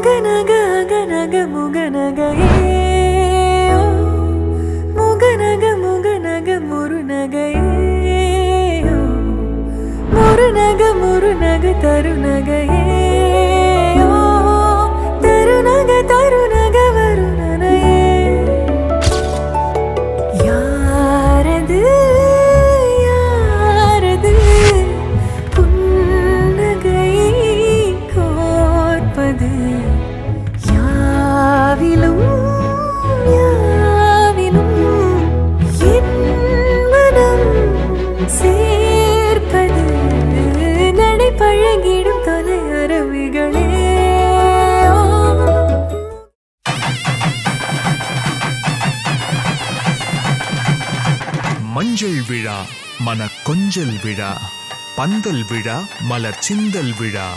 அகநக அகநக முகநகையே முகநக முகநக முருநகையே முருநக முருநக தருநகையே தருநக தருநக வருணனையே யாரது யாரது புன்னகை கோர்ப்பது யாவிலும் யாவிலும் என் மனம் சேர்ப்பது நடை பழகிடும் தொலை அரவிகளே மஞ்சள் விழா மன கொஞ்சல் விழா பந்தல் விழா மலர் சிந்தல் விழா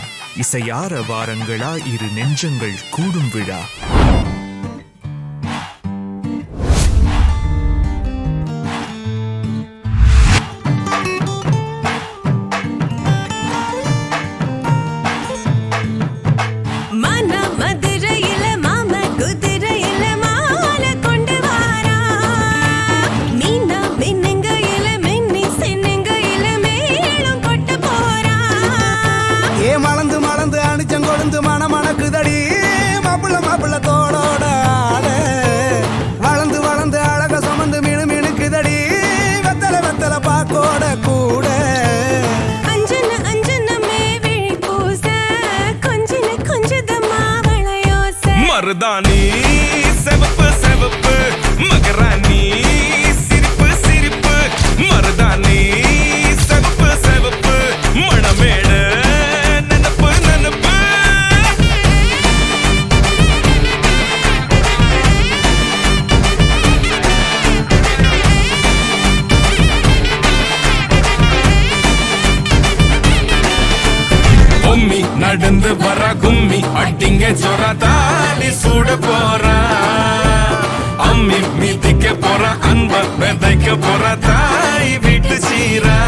இசையார வாரங்களா இரு நெஞ்சங்கள் கூடும் விழா. மணமணக்குதடி மாப்பிள்ள மாப்பிள்ள தோடோட ஆட வளர்ந்து வளர்ந்து அழக சுமந்து மினு மினுக்குதடி வெத்தல வெத்தல பாக்கோட கூட அஞ்சன அஞ்சனமே விழி பூச கொஞ்சன கொஞ்சதமா வளையோச மருதாணி செவப்பு செவப்பு மகராணி சிரிப்பு சிரிப்பு மருதாணி செவப்பு செவப்பு மணமேட நனப்பு நனப்பு பொம்மி நடந்து வர கும்மி அட்டிங்க ஜொர தாலி சூட போறா அம்மி மீதிக்க போற அன்ப விதைக்க போற தாய் வீட்டு சீரா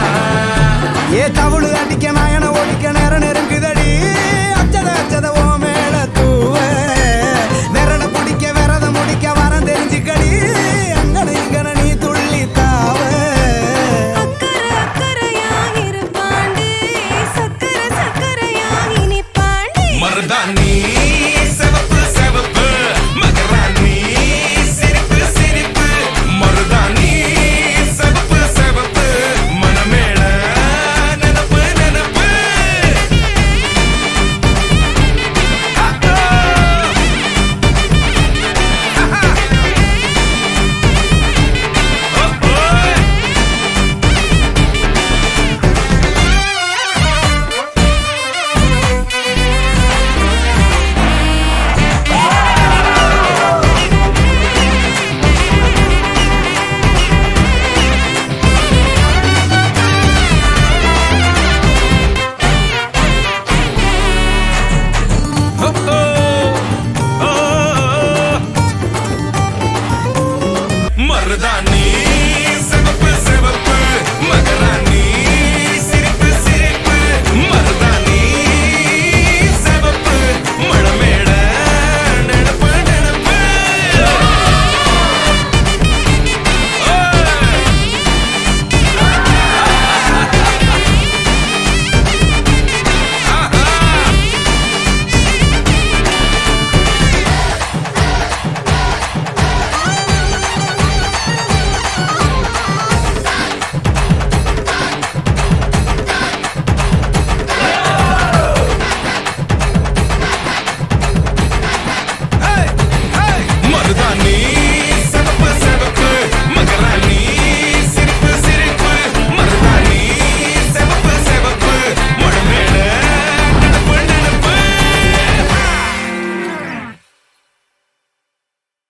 ஏ தவுளு அடிக்க நாயன ஓடிக்க நேரம் நெருங்குதடி அச்சத அச்சத ஓ மேல தூவ விரட பிடிக்க விரத முடிக்க வரம் தெரிஞ்சுக்கடி அங்கன இங்கன நீ துள்ளி தாவ அக்கறை அக்கறையாகிரு பாண்டி சக்கர சக்கரையாகி நீ பாண்டி மருதாணி